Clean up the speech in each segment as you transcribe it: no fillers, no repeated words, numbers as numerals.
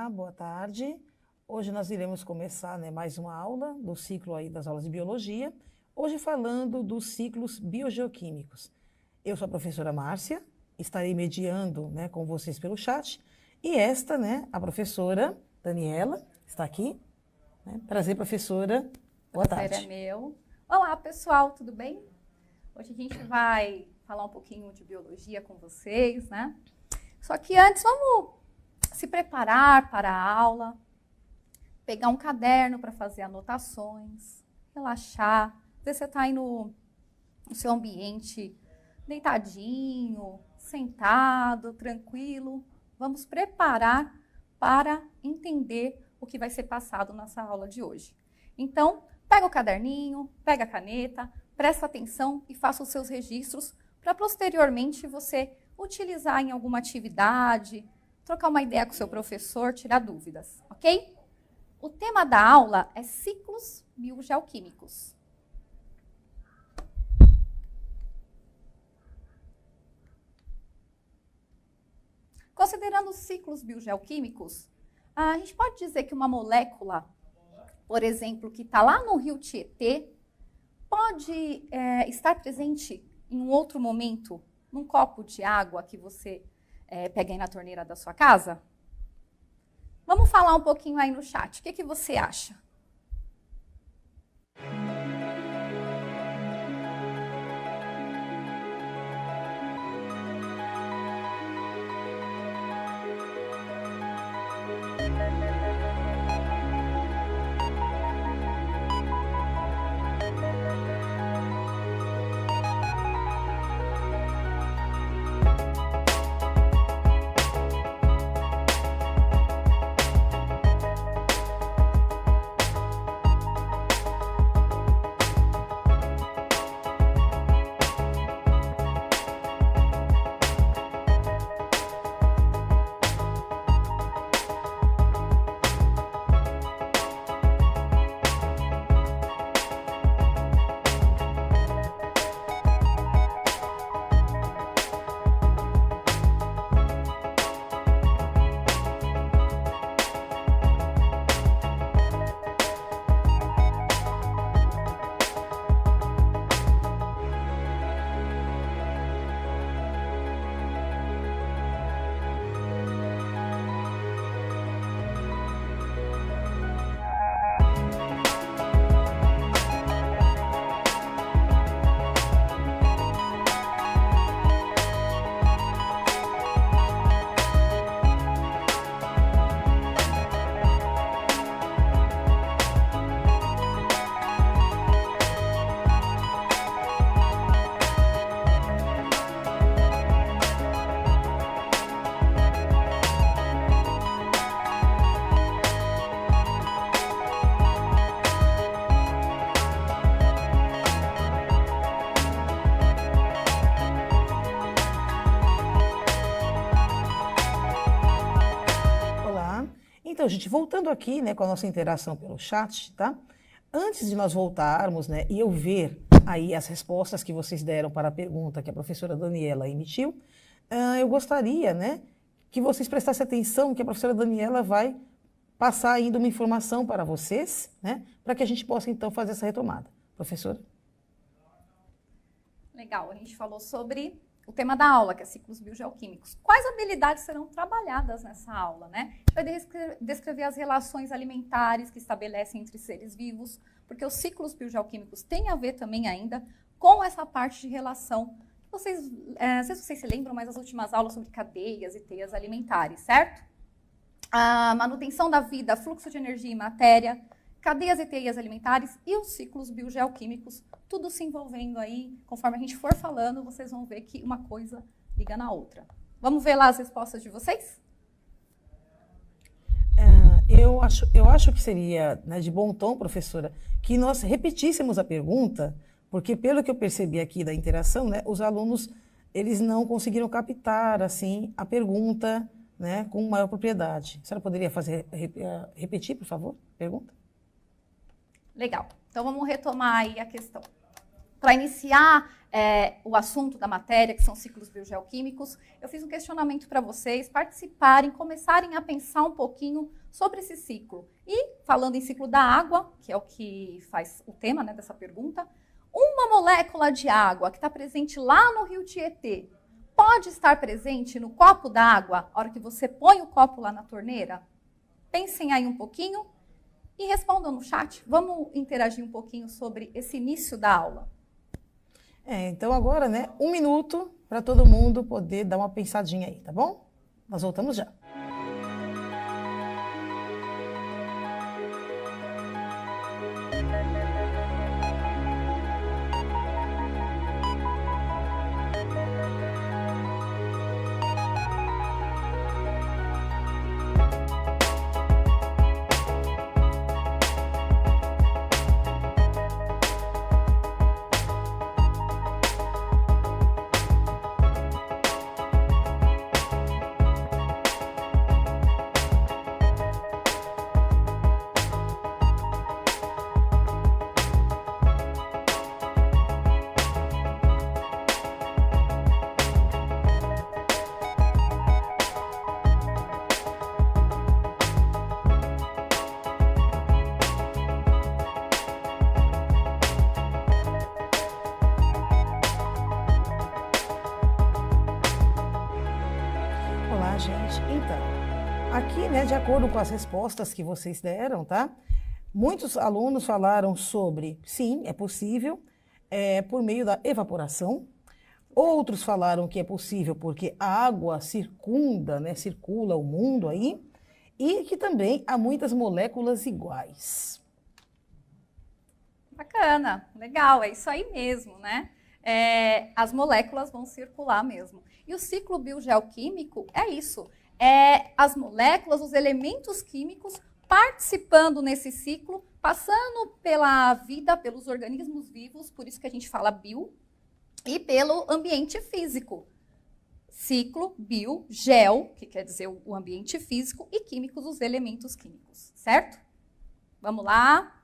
Olá, boa tarde. Hoje nós iremos começar, né, mais uma aula do ciclo aí das aulas de biologia, hoje falando dos ciclos biogeoquímicos. Eu sou a professora Márcia, estarei mediando, né, com vocês pelo chat, e esta, né, a professora Daniela, está aqui. Né? Prazer, professora. Boa tarde. Prazer é meu. Olá, pessoal, tudo bem? Hoje a gente vai falar um pouquinho de biologia com vocês, né? Só que antes, vamos se preparar para a aula, pegar um caderno para fazer anotações, relaxar. Às vezes você está aí no seu ambiente, deitadinho, sentado, tranquilo. Vamos preparar para entender o que vai ser passado nessa aula de hoje. Então, pega o caderninho, pega a caneta, presta atenção e faça os seus registros para posteriormente você utilizar em alguma atividade, trocar uma ideia com o seu professor, tirar dúvidas, ok? O tema da aula é ciclos biogeoquímicos. Considerando os ciclos biogeoquímicos, a gente pode dizer que uma molécula, por exemplo, que está lá no rio Tietê, pode estar presente em um outro momento, num copo de água que você pega aí na torneira da sua casa? Vamos falar um pouquinho aí no chat. O que você acha? Então, gente, voltando aqui, né, com a nossa interação pelo chat, tá? Antes de nós voltarmos, né, e eu ver aí as respostas que vocês deram para a pergunta que a professora Daniela emitiu, eu gostaria, né, que vocês prestassem atenção que a professora Daniela vai passar ainda uma informação para vocês, né, para que a gente possa, então, fazer essa retomada. Professora? Legal, a gente falou sobre o tema da aula, que é ciclos biogeoquímicos. Quais habilidades serão trabalhadas nessa aula, né? A gente vai descrever as relações alimentares que estabelecem entre seres vivos, porque os ciclos biogeoquímicos têm a ver também ainda com essa parte de relação. Vocês, não sei se vocês se lembram, mas as últimas aulas sobre cadeias e teias alimentares, certo? A manutenção da vida, fluxo de energia e matéria, cadeias e teias alimentares e os ciclos biogeoquímicos, tudo se envolvendo aí. Conforme a gente for falando, vocês vão ver que uma coisa liga na outra. Vamos ver lá as respostas de vocês? Eu acho que seria, né, de bom tom, professora, que nós repetíssemos a pergunta, porque pelo que eu percebi aqui da interação, né, os alunos eles não conseguiram captar assim a pergunta, né, com maior propriedade. A senhora poderia repetir, por favor, a pergunta? Legal. Então, vamos retomar aí a questão. Para iniciar o assunto da matéria, que são ciclos biogeoquímicos, eu fiz um questionamento para vocês participarem, começarem a pensar um pouquinho sobre esse ciclo. E, falando em ciclo da água, que é o que faz o tema, né, dessa pergunta, uma molécula de água que está presente lá no rio Tietê pode estar presente no copo d'água na hora que você põe o copo lá na torneira? Pensem aí um pouquinho e respondam no chat. Vamos interagir um pouquinho sobre esse início da aula. Então agora, né, 1 minuto para todo mundo poder dar uma pensadinha aí, tá bom? Nós voltamos já. Olá, gente. Então, aqui, né, de acordo com as respostas que vocês deram, tá? Muitos alunos falaram sobre, sim, é possível, por meio da evaporação. Outros falaram que é possível porque a água circunda, né, circula o mundo aí, e que também há muitas moléculas iguais. Bacana, legal, é isso aí mesmo, né? As moléculas vão circular mesmo. E o ciclo biogeoquímico é isso. As moléculas, os elementos químicos participando nesse ciclo, passando pela vida, pelos organismos vivos, por isso que a gente fala bio, e pelo ambiente físico. Ciclo, bio, geo, que quer dizer o ambiente físico, e químicos, os elementos químicos, certo? Vamos lá.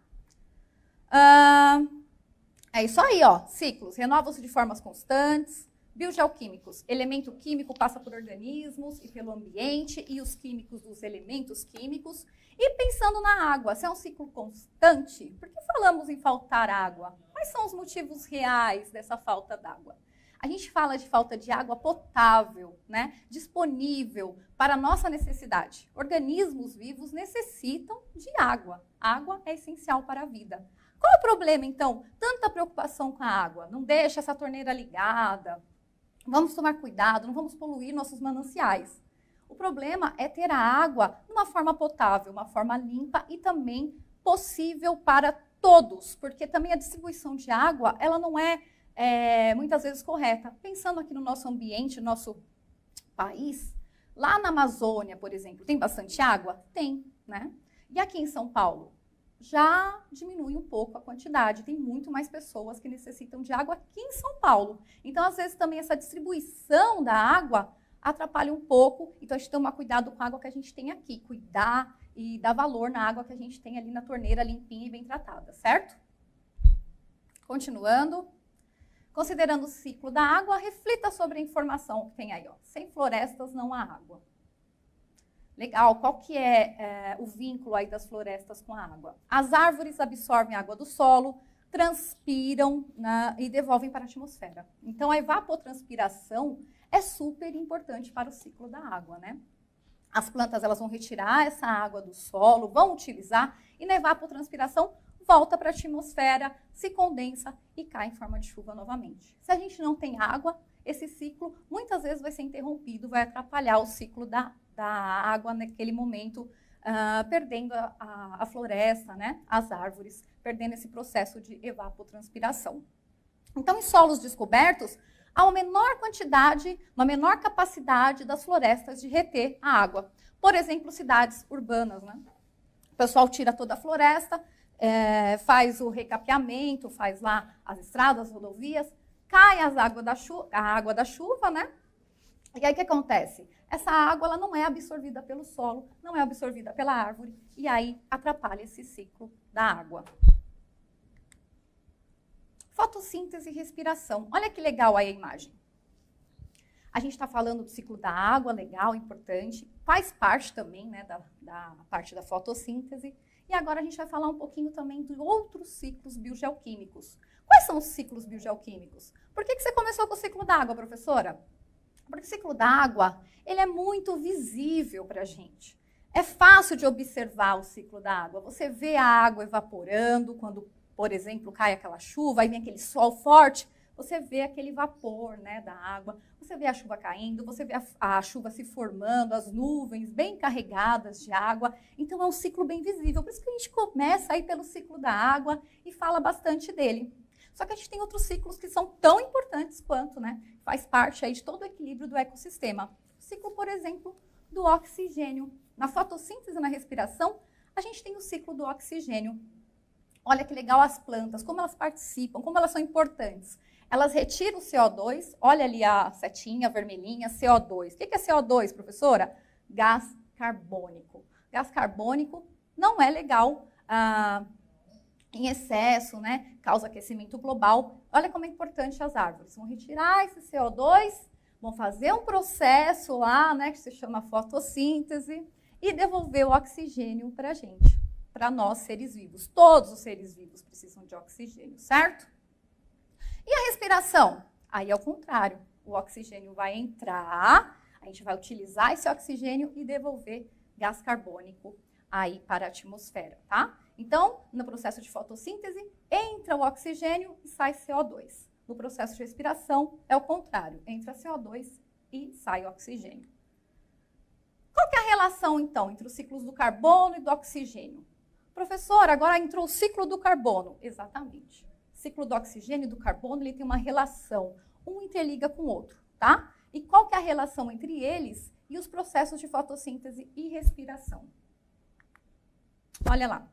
É isso aí, ó. Ciclos, renovam-se de formas constantes. Biogeoquímicos, elemento químico passa por organismos e pelo ambiente, e os químicos dos elementos químicos. E pensando na água, se é um ciclo constante, por que falamos em faltar água? Quais são os motivos reais dessa falta d'água? A gente fala de falta de água potável, né? Disponível para a nossa necessidade. Organismos vivos necessitam de água. Água é essencial para a vida. Qual é o problema, então? Tanta preocupação com a água. Não deixa essa torneira ligada. Vamos tomar cuidado, não vamos poluir nossos mananciais. O problema é ter a água de uma forma potável, uma forma limpa e também possível para todos, porque também a distribuição de água, ela não é muitas vezes correta. Pensando aqui no nosso ambiente, no nosso país, lá na Amazônia, por exemplo, tem bastante água? Tem, né? E aqui em São Paulo? Já diminui um pouco a quantidade. Tem muito mais pessoas que necessitam de água aqui em São Paulo. Então, às vezes, também essa distribuição da água atrapalha um pouco. Então, a gente toma cuidado com a água que a gente tem aqui. Cuidar e dar valor na água que a gente tem ali na torneira, limpinha e bem tratada, certo? Continuando. Considerando o ciclo da água, reflita sobre a informação que tem aí, ó. Sem florestas não há água. Legal, qual que é o vínculo aí das florestas com a água? As árvores absorvem a água do solo, transpiram, né, e devolvem para a atmosfera. Então, a evapotranspiração é super importante para o ciclo da água, né? As plantas, elas vão retirar essa água do solo, vão utilizar, e na evapotranspiração volta para a atmosfera, se condensa e cai em forma de chuva novamente. Se a gente não tem água, esse ciclo muitas vezes vai ser interrompido, vai atrapalhar o ciclo da água naquele momento, perdendo a floresta, né? As árvores, perdendo esse processo de evapotranspiração. Então, em solos descobertos, há uma menor quantidade, uma menor capacidade das florestas de reter a água. Por exemplo, cidades urbanas, né? O pessoal tira toda a floresta, faz o recapeamento, faz lá as estradas, rodovias, cai a água da chuva, né? E aí o que acontece? Essa água ela não é absorvida pelo solo, não é absorvida pela árvore, e aí atrapalha esse ciclo da água. Fotossíntese e respiração. Olha que legal aí a imagem. A gente está falando do ciclo da água, legal, importante. Faz parte também, né, da parte da fotossíntese. E agora a gente vai falar um pouquinho também de outros ciclos biogeoquímicos. Quais são os ciclos biogeoquímicos? Por que você começou com o ciclo da água, professora? Porque o ciclo da água, ele é muito visível para a gente. É fácil de observar o ciclo da água. Você vê a água evaporando quando, por exemplo, cai aquela chuva, aí vem aquele sol forte, você vê aquele vapor, né, da água, você vê a chuva caindo, você vê a chuva se formando, as nuvens bem carregadas de água. Então, é um ciclo bem visível. Por isso que a gente começa aí pelo ciclo da água e fala bastante dele. Só que a gente tem outros ciclos que são tão importantes quanto, né? Faz parte aí de todo o equilíbrio do ecossistema. O ciclo, por exemplo, do oxigênio. Na fotossíntese e na respiração, a gente tem o ciclo do oxigênio. Olha que legal as plantas, como elas participam, como elas são importantes. Elas retiram o CO2, olha ali a setinha vermelhinha, CO2. O que é CO2, professora? Gás carbônico. Gás carbônico não é legal em excesso, né? Causa aquecimento global. Olha como é importante as árvores. Vão retirar esse CO2, vão fazer um processo lá, né, que se chama fotossíntese, e devolver o oxigênio para a gente, para nós seres vivos. Todos os seres vivos precisam de oxigênio, certo? E a respiração? Aí é o contrário. O oxigênio vai entrar, a gente vai utilizar esse oxigênio e devolver gás carbônico aí para a atmosfera, tá? Então, no processo de fotossíntese, entra o oxigênio e sai CO2. No processo de respiração, é o contrário. Entra CO2 e sai oxigênio. Qual que é a relação, então, entre os ciclos do carbono e do oxigênio? Professora, agora entrou o ciclo do carbono. Exatamente. O ciclo do oxigênio e do carbono, ele tem uma relação. Um interliga com o outro, tá? E qual que é a relação entre eles e os processos de fotossíntese e respiração? Olha lá.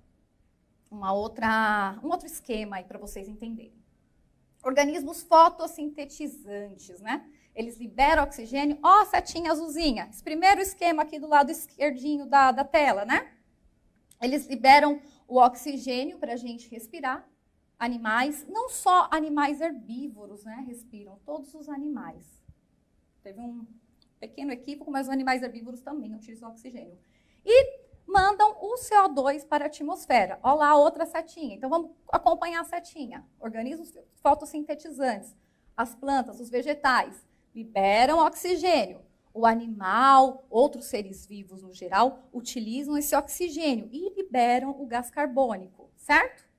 Um outro esquema aí para vocês entenderem. Organismos fotossintetizantes, né? Eles liberam oxigênio. Ó, setinha azulzinha. Esse primeiro esquema aqui do lado esquerdinho da tela, né? Eles liberam o oxigênio para a gente respirar. Animais, não só animais herbívoros, né? Respiram, todos os animais. Teve um pequeno equívoco, mas os animais herbívoros também utilizam oxigênio. E mandam o CO2 para a atmosfera. Olha lá a outra setinha. Então, vamos acompanhar a setinha. Organismos fotossintetizantes, as plantas, os vegetais, liberam oxigênio. O animal, outros seres vivos no geral, utilizam esse oxigênio e liberam o gás carbônico, certo?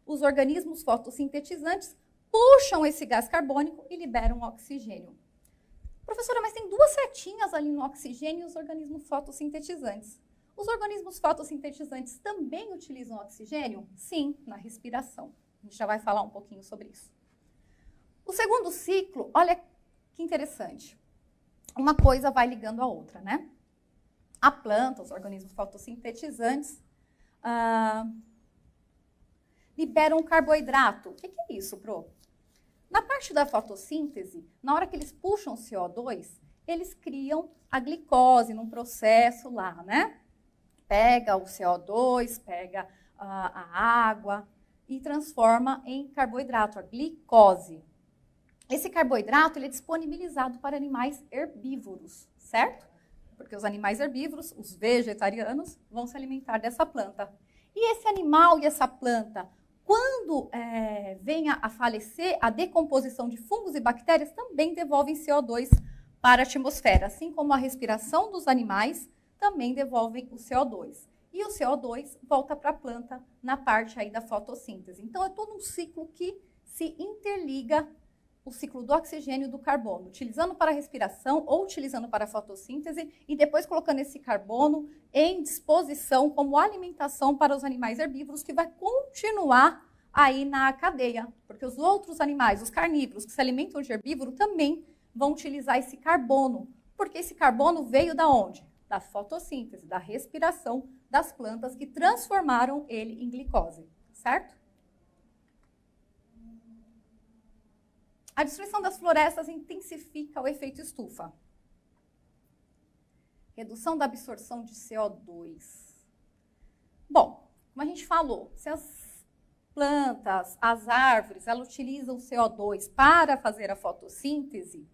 Os organismos fotossintetizantes puxam esse gás carbônico e liberam o oxigênio. Professora, mas tem duas setinhas ali no oxigênio e os organismos fotossintetizantes. Os organismos fotossintetizantes também utilizam oxigênio? Sim, na respiração. A gente já vai falar um pouquinho sobre isso. O segundo ciclo, olha que interessante. Uma coisa vai ligando a outra, né? A planta, os organismos fotossintetizantes, liberam um carboidrato. O que é isso, Pro? Na parte da fotossíntese, na hora que eles puxam o CO2, eles criam a glicose num processo lá, né? Pega o CO2, pega a água e transforma em carboidrato, a glicose. Esse carboidrato ele é disponibilizado para animais herbívoros, certo? Porque os animais herbívoros, os vegetarianos, vão se alimentar dessa planta. E esse animal e essa planta, quando venha a falecer, a decomposição de fungos e bactérias também devolvem CO2 para a atmosfera, assim como a respiração dos animais também devolvem o CO2. E o CO2 volta para a planta na parte aí da fotossíntese. Então, é todo um ciclo que se interliga o ciclo do oxigênio e do carbono, utilizando para a respiração ou utilizando para a fotossíntese e depois colocando esse carbono em disposição como alimentação para os animais herbívoros, que vai continuar aí na cadeia, porque os outros animais, os carnívoros que se alimentam de herbívoro, também vão utilizar esse carbono, porque esse carbono veio da onde? Da fotossíntese, da respiração das plantas que transformaram ele em glicose, certo? A destruição das florestas intensifica o efeito estufa. Redução da absorção de CO2. Bom, como a gente falou, se as plantas, as árvores, elas utilizam CO2 para fazer a fotossíntese,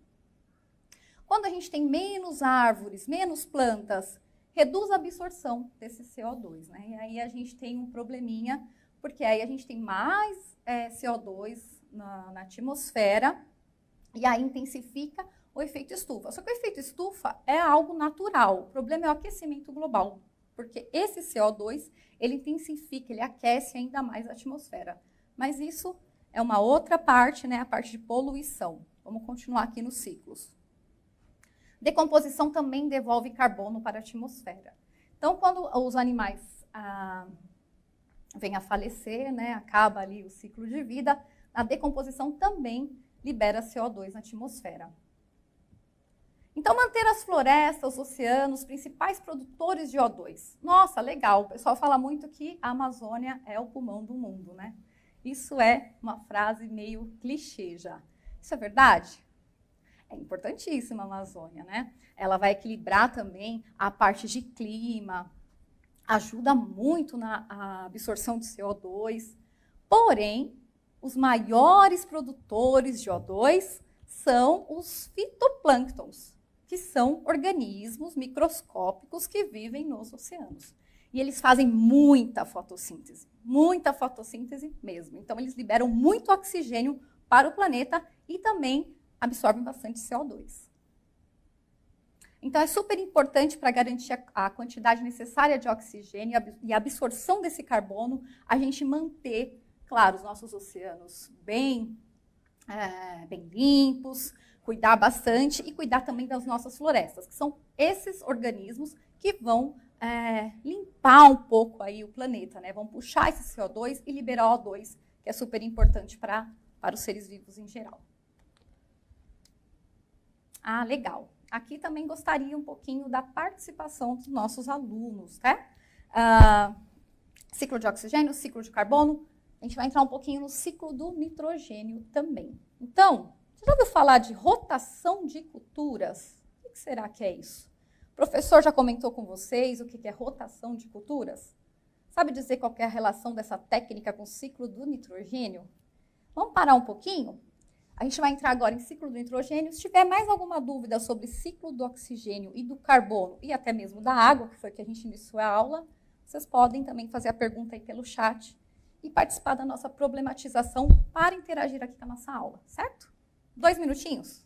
quando a gente tem menos árvores, menos plantas, reduz a absorção desse CO2, né? E aí a gente tem um probleminha, porque aí a gente tem mais CO2 na atmosfera e aí intensifica o efeito estufa. Só que o efeito estufa é algo natural, o problema é o aquecimento global, porque esse CO2, ele intensifica, ele aquece ainda mais a atmosfera. Mas isso é uma outra parte, né? A parte de poluição. Vamos continuar aqui nos ciclos. Decomposição também devolve carbono para a atmosfera. Então, quando os animais vêm a falecer, né, acaba ali o ciclo de vida, a decomposição também libera CO2 na atmosfera. Então, manter as florestas, os oceanos, principais produtores de O2. Nossa, legal, o pessoal fala muito que a Amazônia é o pulmão do mundo, né? Isso é uma frase meio clichê já. Isso é verdade? É importantíssima a Amazônia, né? Ela vai equilibrar também a parte de clima, ajuda muito na absorção de CO2. Porém, os maiores produtores de O2 são os fitoplânctons, que são organismos microscópicos que vivem nos oceanos. E eles fazem muita fotossíntese mesmo. Então, eles liberam muito oxigênio para o planeta e também absorvem bastante CO2. Então, é super importante para garantir a quantidade necessária de oxigênio e a absorção desse carbono, a gente manter, claro, os nossos oceanos bem limpos, cuidar bastante e cuidar também das nossas florestas, que são esses organismos que vão limpar um pouco aí o planeta, né? Vão puxar esse CO2 e liberar o O2, que é super importante para os seres vivos em geral. Ah, legal. Aqui também gostaria um pouquinho da participação dos nossos alunos, tá? Ciclo de oxigênio, ciclo de carbono. A gente vai entrar um pouquinho no ciclo do nitrogênio também. Então, você já ouviu falar de rotação de culturas? O que será que é isso? O professor já comentou com vocês o que é rotação de culturas? Sabe dizer qual é a relação dessa técnica com o ciclo do nitrogênio? Vamos parar um pouquinho? A gente vai entrar agora em ciclo do nitrogênio. Se tiver mais alguma dúvida sobre ciclo do oxigênio e do carbono, e até mesmo da água, que foi que a gente iniciou a aula, vocês podem também fazer a pergunta aí pelo chat e participar da nossa problematização para interagir aqui com a nossa aula, certo? 2 minutinhos?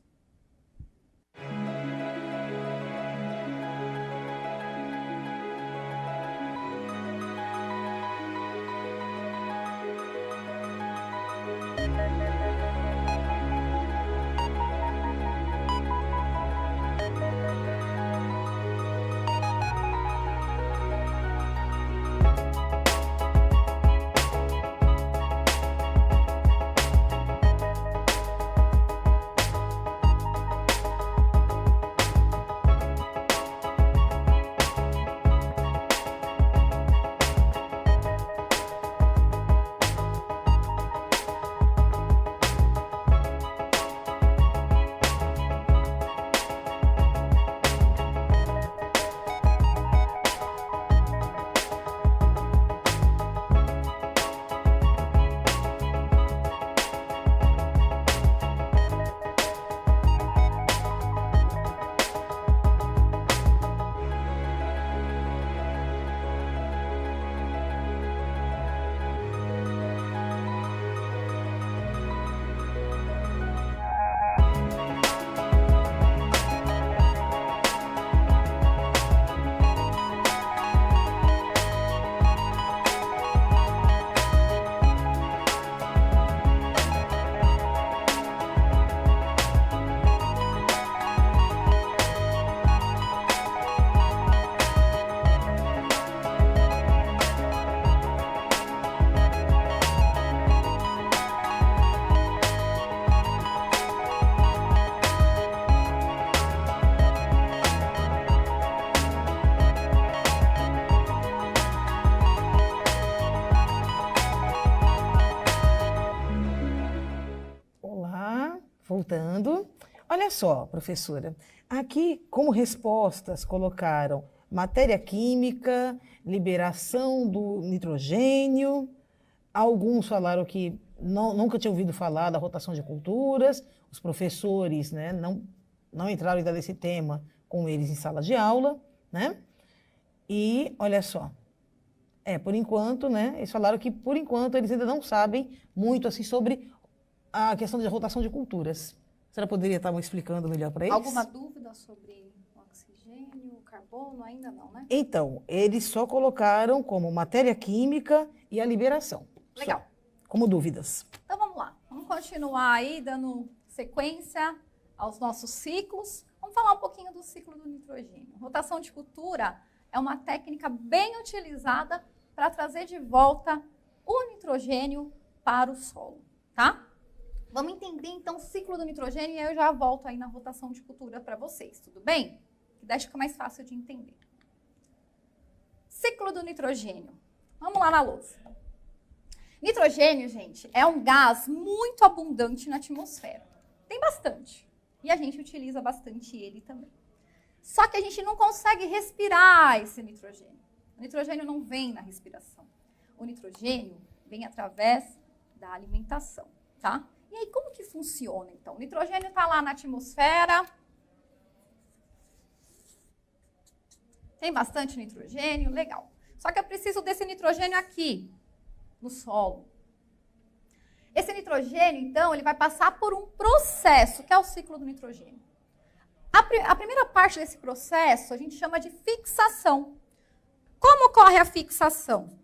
Voltando. Olha só, professora, aqui como respostas colocaram matéria química, liberação do nitrogênio, Alguns falaram que nunca tinham ouvido falar da rotação de culturas, os professores, né, não entraram ainda nesse tema com eles em sala de aula, né? E olha só, por enquanto, né, eles falaram que por enquanto eles ainda não sabem muito assim sobre a questão de rotação de culturas. A senhora poderia estar me explicando melhor para eles? Alguma dúvida sobre o oxigênio, o carbono? Ainda não, né? Então, eles só colocaram como matéria química e a liberação. Legal. Só, como dúvidas. Então vamos lá. Vamos continuar aí dando sequência aos nossos ciclos. Vamos falar um pouquinho do ciclo do nitrogênio. Rotação de cultura é uma técnica bem utilizada para trazer de volta o nitrogênio para o solo, tá? Vamos entender então o ciclo do nitrogênio e aí eu já volto aí na rotação de cultura para vocês, tudo bem? Que daí fica mais fácil de entender. Ciclo do nitrogênio. Vamos lá na lousa. Nitrogênio, gente, é um gás muito abundante na atmosfera. Tem bastante. E a gente utiliza bastante ele também. Só que a gente não consegue respirar esse nitrogênio. O nitrogênio não vem na respiração. O nitrogênio vem através da alimentação, tá? E aí, como que funciona, então? O nitrogênio está lá na atmosfera. Tem bastante nitrogênio, legal. Só que eu preciso desse nitrogênio aqui, no solo. Esse nitrogênio, então, ele vai passar por um processo, que é o ciclo do nitrogênio. A primeira parte desse processo a gente chama de fixação. Como ocorre a fixação?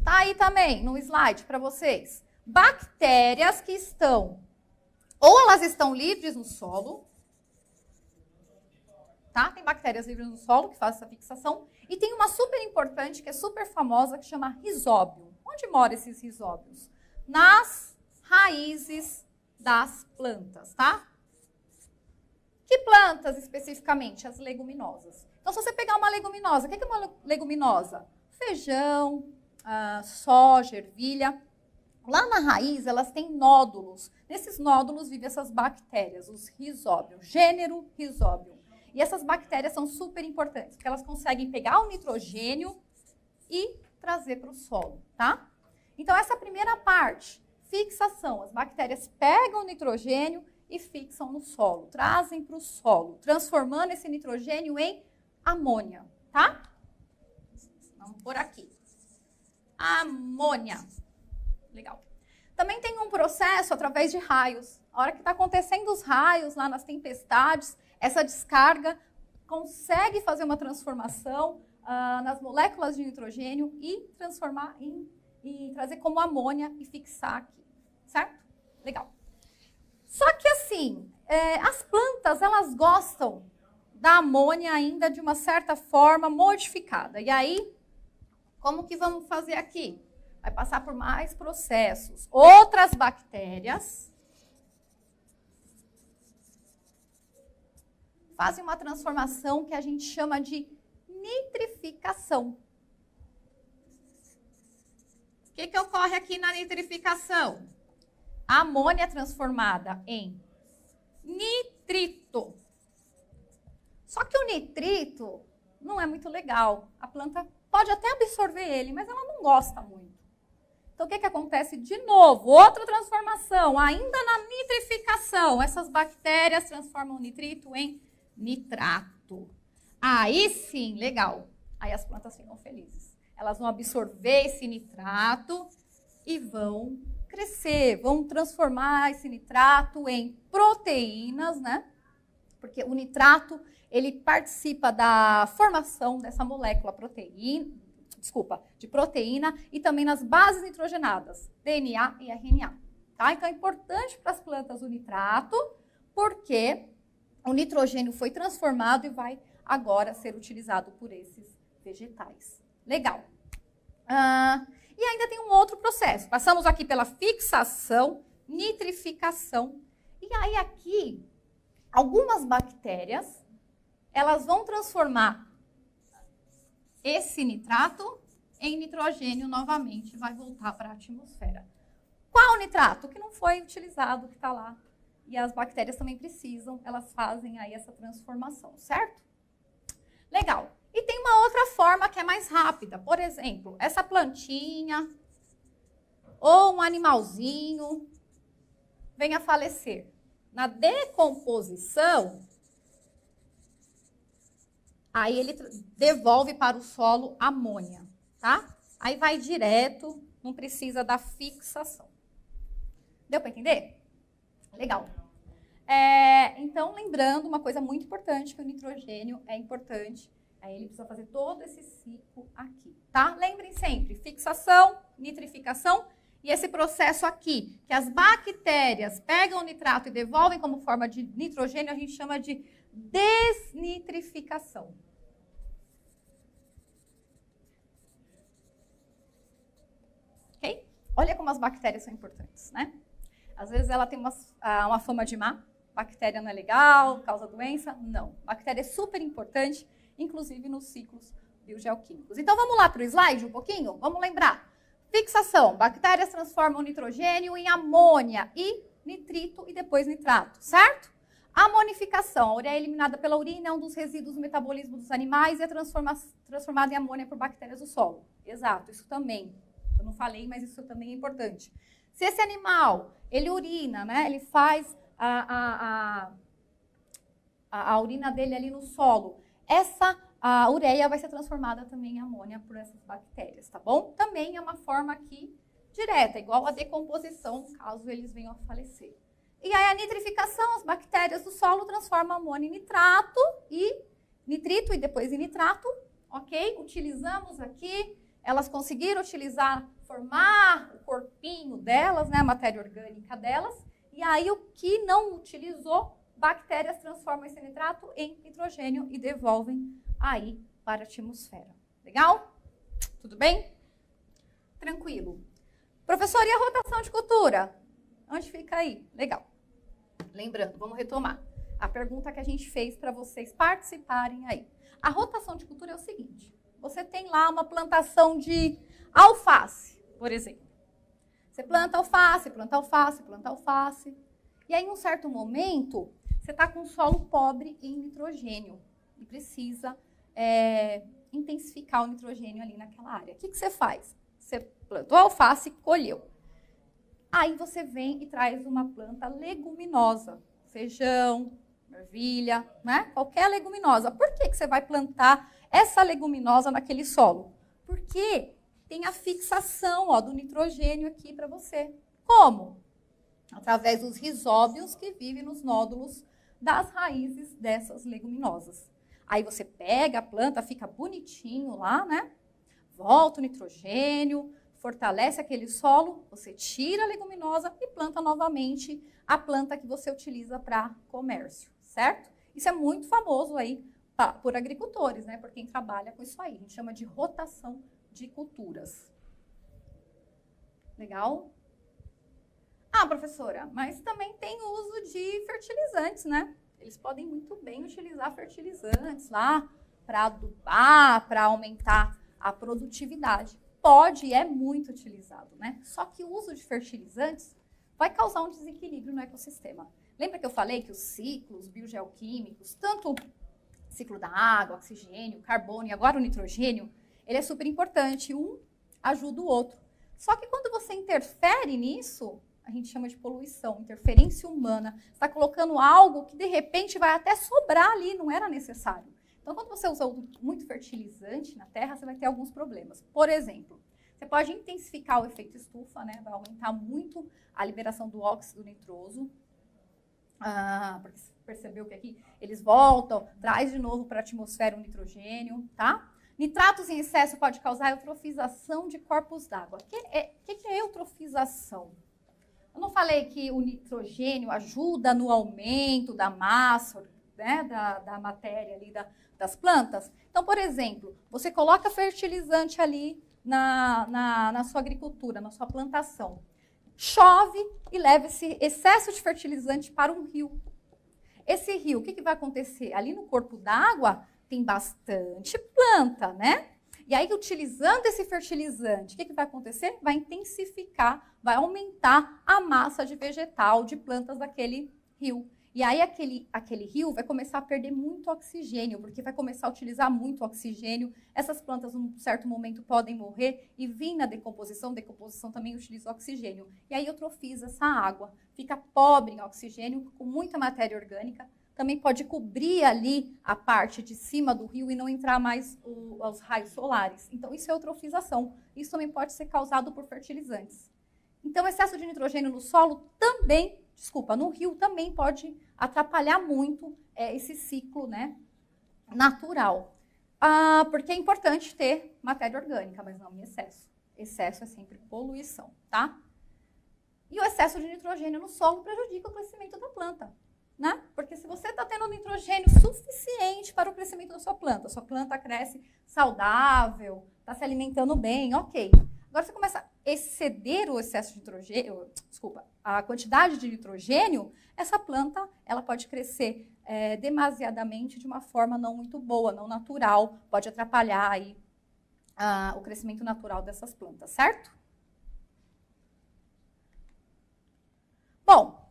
Tá aí também no slide para vocês. Bactérias que estão, ou elas estão livres no solo, tá? Tem bactérias livres no solo que fazem essa fixação. E tem uma super importante, que é super famosa, que chama rizóbio. Onde moram esses rizóbios? Nas raízes das plantas, tá? Que plantas especificamente? As leguminosas. Então, se você pegar uma leguminosa, o que é uma leguminosa? Feijão, soja, ervilha. Lá na raiz, elas têm nódulos. Nesses nódulos vivem essas bactérias, os rizóbios, gênero rizóbio. E essas bactérias são super importantes, porque elas conseguem pegar o nitrogênio e trazer para o solo, tá? Então, essa primeira parte, fixação. As bactérias pegam o nitrogênio e fixam no solo, trazem para o solo, transformando esse nitrogênio em amônia, tá? Vamos por aqui. Amônia. Legal. Também tem um processo através de raios. A hora que está acontecendo os raios lá nas tempestades, essa descarga consegue fazer uma transformação nas moléculas de nitrogênio e transformar e trazer como amônia e fixar aqui, certo? Legal. Só que assim, as plantas, elas gostam da amônia ainda de uma certa forma modificada. E aí, como que vamos fazer aqui? Vai passar por mais processos. Outras bactérias fazem uma transformação que a gente chama de nitrificação. O que ocorre aqui na nitrificação? A amônia é transformada em nitrito. Só que o nitrito não é muito legal. A planta pode até absorver ele, mas ela não gosta muito. Então, o que acontece? De novo, outra transformação, ainda na nitrificação. Essas bactérias transformam o nitrito em nitrato. Aí sim, legal. Aí as plantas ficam felizes. Elas vão absorver esse nitrato e vão crescer, vão transformar esse nitrato em proteínas, né? Porque o nitrato, ele participa da formação dessa molécula de proteína e também nas bases nitrogenadas, DNA e RNA. Tá? Então, é importante para as plantas o nitrato, porque o nitrogênio foi transformado e vai agora ser utilizado por esses vegetais. Legal. E ainda tem um outro processo. Passamos aqui pela fixação, nitrificação. E aí aqui, algumas bactérias, elas vão transformar esse nitrato em nitrogênio novamente, vai voltar para a atmosfera. Qual nitrato? Que não foi utilizado, que está lá. E as bactérias também precisam, elas fazem aí essa transformação, certo? Legal. E tem uma outra forma que é mais rápida. Por exemplo, essa plantinha ou um animalzinho vem a falecer. Na decomposição, aí ele devolve para o solo amônia, tá? Aí vai direto, não precisa da fixação. Deu para entender? Legal. Então, lembrando uma coisa muito importante, que o nitrogênio é importante. Aí ele precisa fazer todo esse ciclo aqui, tá? Lembrem sempre, fixação, nitrificação e esse processo aqui, que as bactérias pegam o nitrato e devolvem como forma de nitrogênio, a gente chama de desnitrificação. Ok? Olha como as bactérias são importantes, né? Às vezes ela tem uma fama de má, bactéria não é legal, causa doença. Não, bactéria é super importante, inclusive nos ciclos biogeoquímicos. Então vamos lá para o slide um pouquinho? Vamos lembrar. Fixação, bactérias transformam nitrogênio em amônia e nitrito e depois nitrato, certo? Amonificação, a ureia eliminada pela urina é um dos resíduos do metabolismo dos animais e é transformada em amônia por bactérias do solo. Exato, isso também. Eu não falei, mas isso também é importante. Se esse animal, ele urina, né? Ele faz a urina dele ali no solo, a ureia vai ser transformada também em amônia por essas bactérias, tá bom? Também é uma forma aqui direta, igual a decomposição, caso eles venham a falecer. E aí a nitrificação, as bactérias do solo transformam amônia em nitrato e nitrito e depois em nitrato, ok? Utilizamos aqui, elas conseguiram formar o corpinho delas, né, a matéria orgânica delas, e aí o que não utilizou, bactérias transformam esse nitrato em nitrogênio e devolvem aí para a atmosfera. Legal? Tudo bem? Tranquilo. Professor, e a rotação de cultura? Onde fica aí? Legal. Lembrando, vamos retomar a pergunta que a gente fez para vocês participarem aí. A rotação de cultura é o seguinte. Você tem lá uma plantação de alface, por exemplo. Você planta alface, planta alface, planta alface. E aí, em um certo momento, você está com um solo pobre em nitrogênio e precisa intensificar o nitrogênio ali naquela área. O que você faz? Você plantou alface e colheu. Aí você vem e traz uma planta leguminosa, feijão, ervilha, né? Qualquer leguminosa. Por que você vai plantar essa leguminosa naquele solo? Porque tem a fixação do nitrogênio aqui para você. Como? Através dos rizóbios que vivem nos nódulos das raízes dessas leguminosas. Aí você pega a planta, fica bonitinho lá, né? Volta o nitrogênio, fortalece aquele solo, você tira a leguminosa e planta novamente a planta que você utiliza para comércio, certo? Isso é muito famoso aí por agricultores, né? Por quem trabalha com isso aí. A gente chama de rotação de culturas. Legal? Ah, professora, mas também tem uso de fertilizantes, né? Eles podem muito bem utilizar fertilizantes lá para adubar, para aumentar a produtividade. Pode e é muito utilizado, né? Só que o uso de fertilizantes vai causar um desequilíbrio no ecossistema. Lembra que eu falei que os ciclos biogeoquímicos, tanto o ciclo da água, oxigênio, carbono e agora o nitrogênio, ele é super importante, um ajuda o outro. Só que quando você interfere nisso, a gente chama de poluição, interferência humana. Você está colocando algo que de repente vai até sobrar ali, não era necessário. Então, quando você usa muito fertilizante na terra, você vai ter alguns problemas. Por exemplo, você pode intensificar o efeito estufa, né? Vai aumentar muito a liberação do óxido nitroso. Porque você percebeu que aqui eles voltam, traz de novo para a atmosfera o nitrogênio, tá? Nitratos em excesso pode causar eutrofização de corpos d'água. O que é eutrofização? Eu não falei que o nitrogênio ajuda no aumento da massa, né, da matéria ali das plantas? Então, por exemplo, você coloca fertilizante ali na sua agricultura, na sua plantação. Chove e leva esse excesso de fertilizante para um rio. Esse rio, o que vai acontecer? Ali no corpo d'água tem bastante planta, né? E aí, utilizando esse fertilizante, o que vai acontecer? Vai intensificar, vai aumentar a massa de vegetal, de plantas daquele rio. E aí aquele rio vai começar a perder muito oxigênio, porque vai começar a utilizar muito oxigênio. Essas plantas, num certo momento, podem morrer e vir na decomposição. Decomposição também utiliza oxigênio. E aí eutrofiza essa água. Fica pobre em oxigênio, com muita matéria orgânica. Também pode cobrir ali a parte de cima do rio e não entrar mais os raios solares. Então, isso é eutrofização. Isso também pode ser causado por fertilizantes. Então, excesso de nitrogênio no solo também, no rio também pode atrapalhar muito esse ciclo, né, natural. Porque é importante ter matéria orgânica, mas não em excesso. Excesso é sempre poluição, tá? E o excesso de nitrogênio no solo prejudica o crescimento da planta, né? Porque se você está tendo nitrogênio suficiente para o crescimento da sua planta cresce saudável, está se alimentando bem, ok. Agora você começa a exceder o excesso de nitrogênio, a quantidade de nitrogênio, essa planta ela pode crescer demasiadamente de uma forma não muito boa, não natural, pode atrapalhar aí, o crescimento natural dessas plantas, certo? Bom,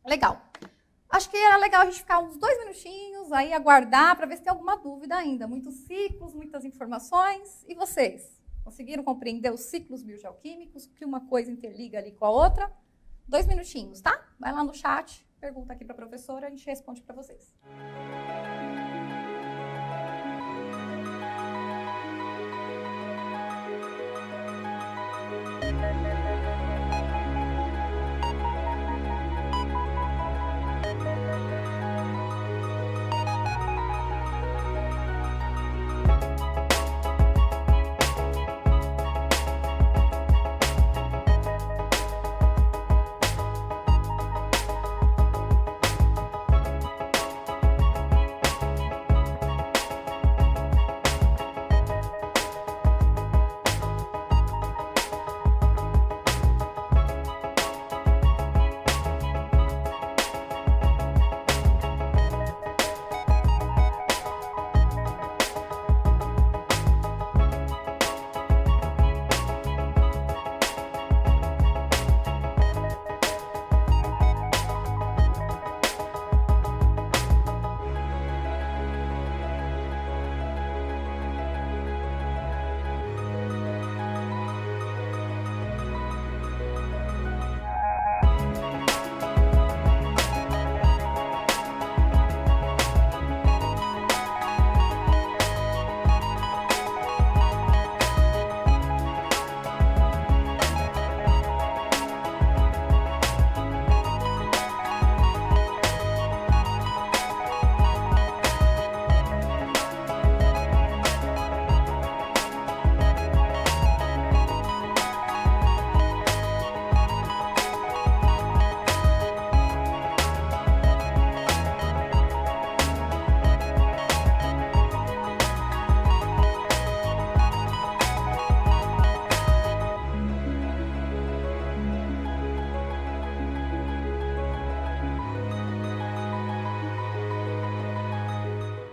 legal. Acho que era legal a gente ficar uns 2 minutinhos aí, aguardar para ver se tem alguma dúvida ainda. Muitos ciclos, muitas informações. E vocês? Conseguiram compreender os ciclos biogeoquímicos? Que uma coisa interliga ali com a outra? 2 minutinhos, tá? Vai lá no chat, pergunta aqui para a professora, a gente responde para vocês.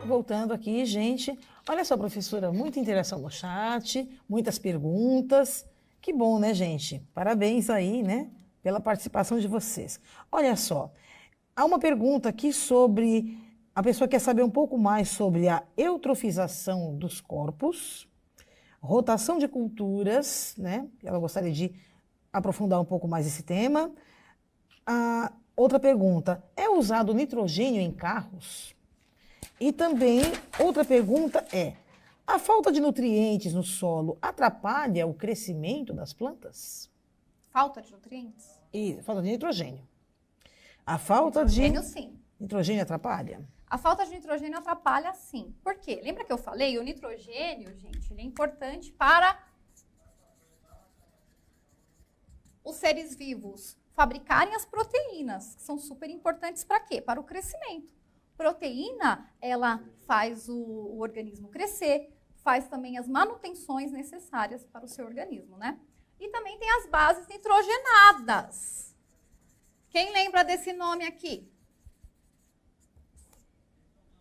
Voltando aqui, gente. Olha só, professora, muita interação no chat, muitas perguntas. Que bom, né, gente? Parabéns aí, né, pela participação de vocês. Olha só, há uma pergunta aqui sobre... A pessoa quer saber um pouco mais sobre a eutrofização dos corpos, rotação de culturas, né? Ela gostaria de aprofundar um pouco mais esse tema. Outra pergunta, é usado nitrogênio em carros? E também, outra pergunta é, a falta de nutrientes no solo atrapalha o crescimento das plantas? Falta de nutrientes? E falta de nitrogênio. A falta nitrogênio, de... sim. Nitrogênio atrapalha? A falta de nitrogênio atrapalha, sim. Por quê? Lembra que eu falei? O nitrogênio, gente, ele é importante para os seres vivos fabricarem as proteínas, que são super importantes para quê? Para o crescimento. Proteína, ela faz o organismo crescer, faz também as manutenções necessárias para o seu organismo, né? E também tem as bases nitrogenadas. Quem lembra desse nome aqui?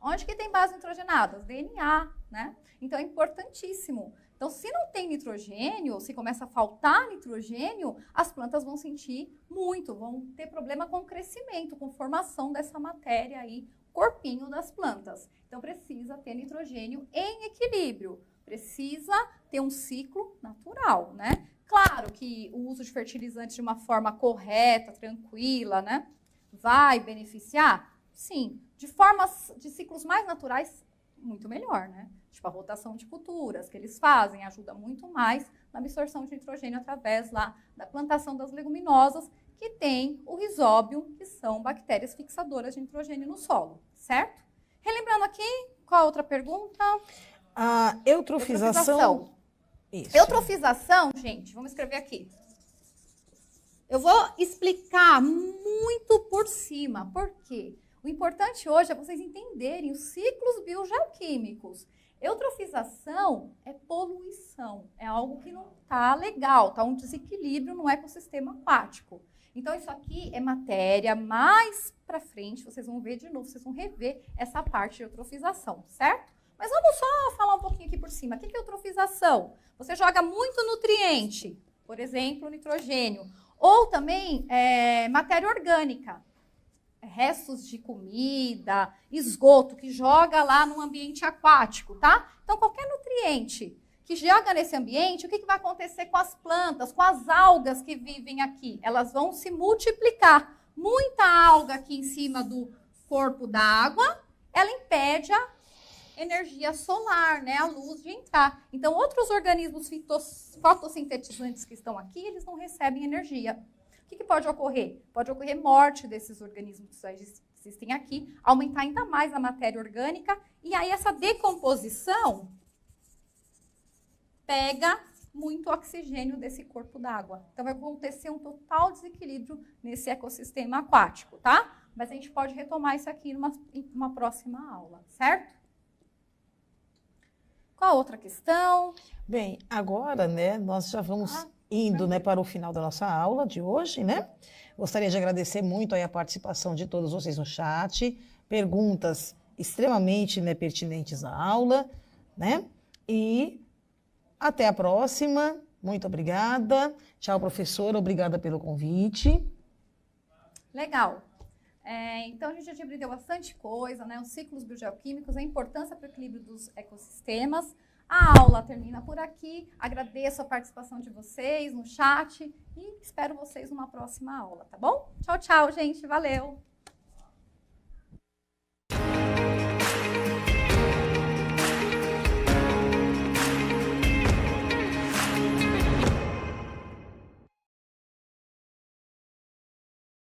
Onde que tem bases nitrogenadas? DNA, né? Então é importantíssimo Então, se não tem nitrogênio, ou se começa a faltar nitrogênio, as plantas vão sentir muito, vão ter problema com o crescimento, com formação dessa matéria aí, corpinho das plantas. Então, precisa ter nitrogênio em equilíbrio, precisa ter um ciclo natural, né? Claro que o uso de fertilizantes de uma forma correta, tranquila, né? Vai beneficiar? Sim. De ciclos mais naturais, muito melhor, né? Tipo a rotação de culturas que eles fazem, ajuda muito mais na absorção de nitrogênio através lá da plantação das leguminosas, que tem o Rhizobium, que são bactérias fixadoras de nitrogênio no solo, certo? Relembrando aqui, qual a outra pergunta? A eutrofização. Isso. Eutrofização, gente, vamos escrever aqui. Eu vou explicar muito por cima. Por quê? O importante hoje é vocês entenderem os ciclos biogeoquímicos. Eutrofização é poluição, é algo que não está legal, está um desequilíbrio no ecossistema aquático. Então, isso aqui é matéria, mais para frente, vocês vão ver de novo, vocês vão rever essa parte de eutrofização, certo? Mas vamos só falar um pouquinho aqui por cima. O que é eutrofização? Você joga muito nutriente, por exemplo, nitrogênio, ou também matéria orgânica, restos de comida, esgoto, que joga lá no ambiente aquático, tá? Então, qualquer nutriente que joga nesse ambiente, o que vai acontecer com as plantas, com as algas que vivem aqui? Elas vão se multiplicar. Muita alga aqui em cima do corpo da água, ela impede a energia solar, né, a luz de entrar. Então, outros organismos fotossintetizantes que estão aqui, eles não recebem energia. O que pode ocorrer? Pode ocorrer morte desses organismos que existem aqui, aumentar ainda mais a matéria orgânica, e aí essa decomposição pega muito oxigênio desse corpo d'água. Então, vai acontecer um total desequilíbrio nesse ecossistema aquático, tá? Mas a gente pode retomar isso aqui em uma próxima aula, certo? Qual a outra questão? Bem, agora, né, nós já vamos indo, né, para o final da nossa aula de hoje, né? Gostaria de agradecer muito aí a participação de todos vocês no chat, perguntas extremamente, né, pertinentes à aula, né? E até a próxima. Muito obrigada. Tchau, professora. Obrigada pelo convite. Legal. Então, a gente já aprendeu bastante coisa, né? Os ciclos biogeoquímicos, a importância para o equilíbrio dos ecossistemas. A aula termina por aqui. Agradeço a participação de vocês no chat e espero vocês numa próxima aula, tá bom? Tchau, tchau, gente. Valeu!